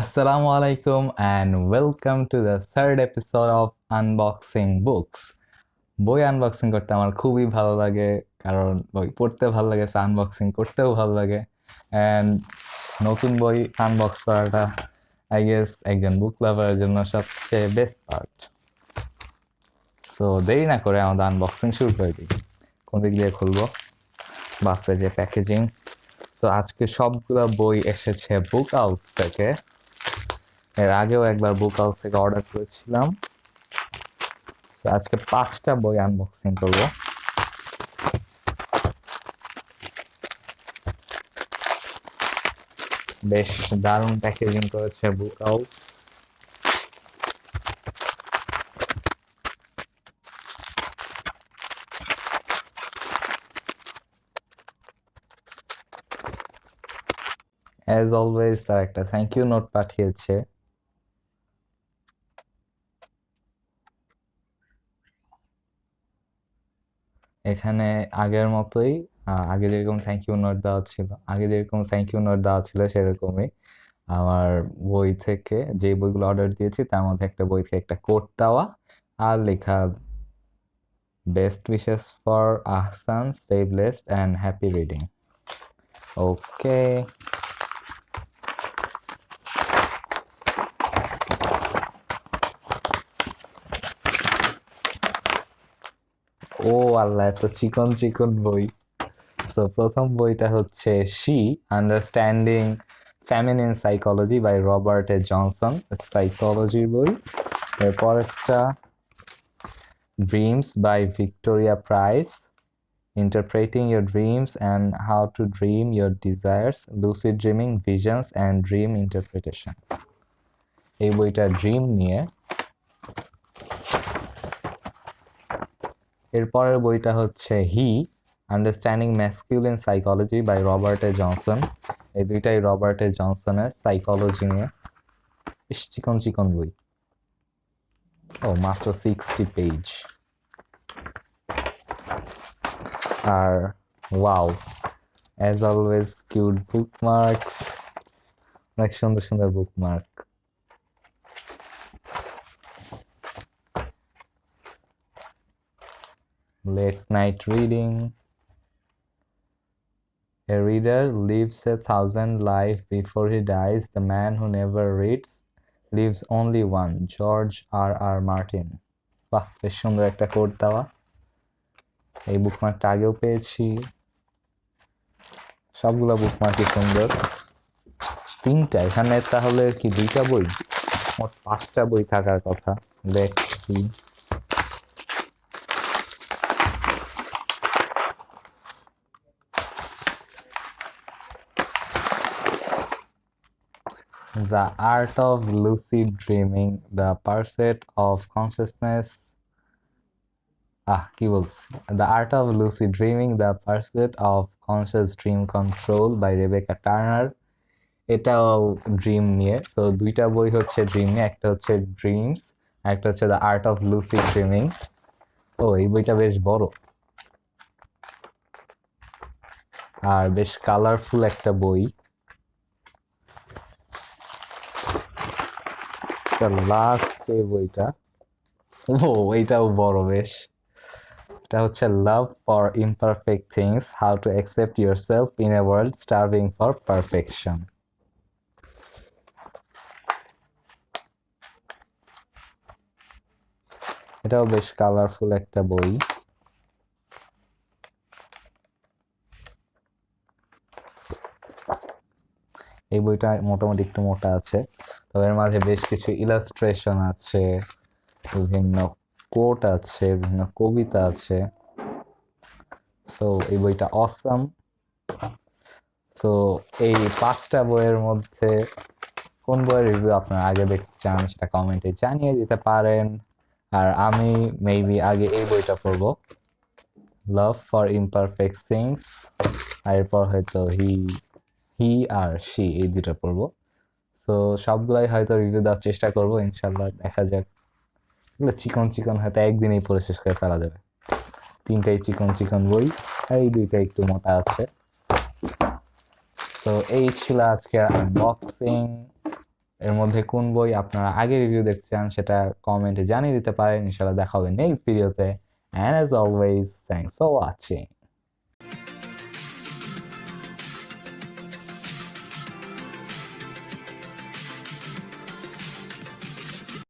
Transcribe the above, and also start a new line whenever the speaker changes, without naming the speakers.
Assalamu alaikum and welcome to the third episode of Unboxing Books. বই unboxing করতে আমার খুবই ভালো লাগে, কারণ বই পড়তে ভালো লাগে, আনবক্সিং করতেও ভালো লাগে। অ্যান্ড নতুন বই আনবক্স করাটা আই গেস একজন বুক লাভারের জন্য সবচেয়ে বেস্ট পার্ট। সো দেরি না করে আমাদের আনবক্সিং শুরু করে দিই। কোন দিক দিয়ে খুলবো? বাপরে যে প্যাকেজিং! সো আজকে সবগুলো বই এসেছে বুক হাউস থেকে। এর আগেও একবার বুক হাউস থেকে অর্ডার করেছিলাম। আজকে 5টা বই আনবক্সিং করব। বেশ দারুণ প্যাকেজিং করেছে বুক হাউস। অ্যাজ অলওয়েজ তার একটা থ্যাংক ইউ নোট পাঠিয়েছে। এখানে আগের মতোই আগে যেরকম থ্যাংক ইউ নোট দেওয়া ছিল সেরকমই আমার বই থেকে যে বইগুলো অর্ডার দিয়েছি তার মধ্যে একটা বই থেকে একটা কোট দেওয়া আর লেখা best wishes for Ahsan, stay blessed and happy reading. Okay, ও আল্লাহ, এত চিকন চিকন বই। তো প্রথম বইটা হচ্ছে she understanding feminine psychology by Robert A Johnson, সাইকোলজির বই। এরপর একটা dreams by Victoria Price, interpreting your dreams and how to dream your desires, lucid dreaming, visions and dream interpretation. এই বইটা ড্রিম নিয়ে। এরপরের বইটা হচ্ছে he understanding masculine psychology by Robert A Johnson. এই দুইটাই রবার্ট এ জনসনের সাইকোলজি নিয়ে। বেশ চিকন চিকন বই। ও মাত্র 60 পেজ। আর wow, as always cute bookmarks, অনেক সুন্দর সুন্দর bookmark. Late night reading. A reader lives 1,000 lives before he dies. The man who never reads lives only one. George R R Martin. বাহ, বেশ সুন্দর একটা কোট দেওয়া। এই বুকমার্কটা আগেও পেয়েছি। সবগুলো বুকমার্কই সুন্দর। 3টা, এখানে তাহলে কি 2টা বই? মোট 5টা বই থাকার কথা। Let's see. The Art of Lucid Dreaming, The Pursuit of Consciousness. কি বলছি? The Art of Lucid Dreaming, The Pursuit of Conscious Dream Control by Rebecca Turner. এটাও ড্রিম নিয়ে। তো 2টা বই হচ্ছে ড্রিম নিয়ে, একটা হচ্ছে ড্রিমস, একটা হচ্ছে the art of lucid dreaming. ও, এই বইটা বেশ বড় আর বেশ কালারফুল একটা বই। লাস্ট যে বইটা, ও এইটাও বড় বেশ। এটা হচ্ছে love for imperfect things, how to accept yourself in a world starving for perfection. এটাও বেশ কালারফুল একটা বই। এই বইটা মোটামুটি একটু মোটা আছে, তবে এর মাঝে বেশ কিছু ইলাস্ট্রেশন আছে, বিভিন্ন কোট আছে, বিভিন্ন কবিতা আছে। সো এই বইটা অসাম। সো এই 5টা বইয়ের মধ্যে কোন বইয়ের রিভিউ আপনারা আগে দেখতে চান সেটা কমেন্টে জানিয়ে দিতে পারেন। আর আমি মেবি আগে এই বইটা পড়বো, লাভ ফর ইমপারফেক্ট থিংস। আর এরপর হয়তো হি আর শি, এই দুটো পড়বো। সো সবগুলাই হয়তো রিভিউ দেওয়ার চেষ্টা করবো, ইনশাল্লাহ। দেখা যাক। এগুলো চিকন চিকন হয়তো একদিনেই পড়ে শেষ করে ফেলা যাবে। 3টাই চিকন চিকন বই, আর এই 2টা একটু মোটা আছে। তো এই ছিল আজকের আনবক্সিং। এর মধ্যে কোন বই আপনারা আগে রিভিউ দেখছেন সেটা কমেন্টে জানিয়ে দিতে পারেন। ইনশাআল্লাহ দেখা হবে নেক্সট ভিডিওতে। And as always, thanks for watching.